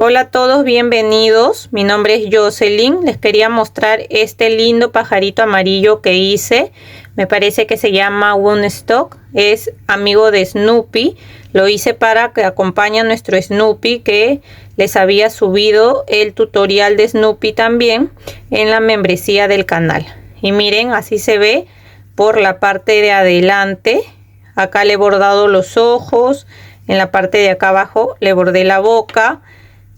Hola a todos, bienvenidos. Mi nombre es Jocelyn. Les quería mostrar este lindo pajarito amarillo que hice. Me parece que se llama Woodstock. Es amigo de Snoopy. Lo hice para que acompañe a nuestro Snoopy, que les había subido el tutorial de Snoopy también en la membresía del canal. Y miren, así se ve por la parte de adelante. Acá le he bordado los ojos. En la parte de acá abajo le bordé la boca.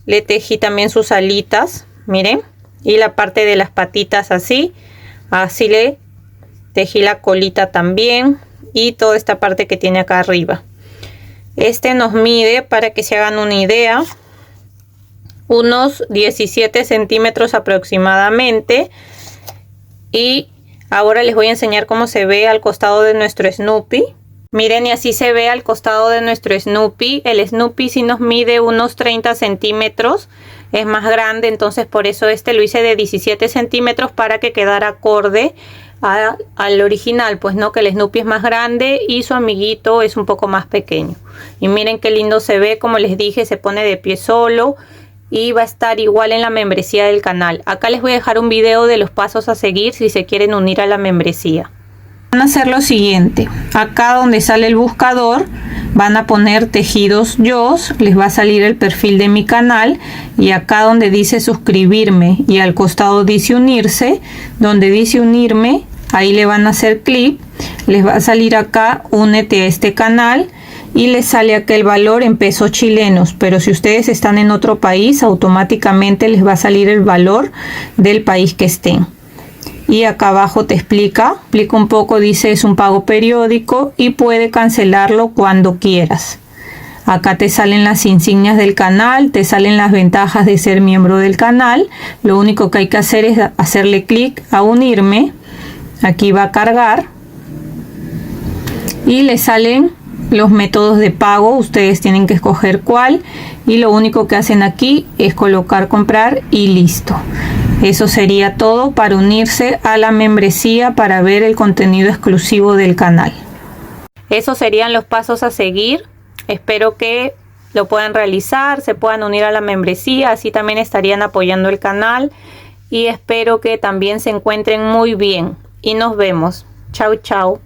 Le tejí también sus alitas, miren, y la parte de las patitas así le tejí la colita también y toda esta parte que tiene acá arriba. Este nos mide, para que se hagan una idea, unos 17 centímetros aproximadamente. Y ahora les voy a enseñar cómo se ve al costado de nuestro Snoopy. Miren, y así se ve al costado de nuestro Snoopy. El Snoopy sí nos mide unos 30 centímetros. Es más grande, entonces por eso lo hice de 17 centímetros para que quedara acorde al original. Pues no, que el Snoopy es más grande y su amiguito es un poco más pequeño. Y miren qué lindo se ve, como les dije, se pone de pie solo. Y va a estar igual en la membresía del canal. Acá les voy a dejar un video de los pasos a seguir si se quieren unir a la membresía. Van a hacer lo siguiente: acá donde sale el buscador van a poner tejidos YOS, les va a salir el perfil de mi canal, y acá donde dice suscribirme y al costado dice unirse, donde dice unirme, ahí le van a hacer clic, les va a salir acá únete a este canal y les sale acá el valor en pesos chilenos, pero si ustedes están en otro país automáticamente les va a salir el valor del país que estén. Y acá abajo te explica un poco, dice es un pago periódico y puede cancelarlo cuando quieras. Acá te salen las insignias del canal, te salen las ventajas de ser miembro del canal. Lo único que hay que hacer es hacerle clic a unirme. Aquí va a cargar y le salen los métodos de pago. Ustedes tienen que escoger cuál y lo único que hacen aquí es colocar comprar y listo. Eso sería todo para unirse a la membresía para ver el contenido exclusivo del canal. Esos serían los pasos a seguir. Espero que lo puedan realizar, se puedan unir a la membresía, así también estarían apoyando el canal. Y espero que también se encuentren muy bien. Y nos vemos. Chau, chau.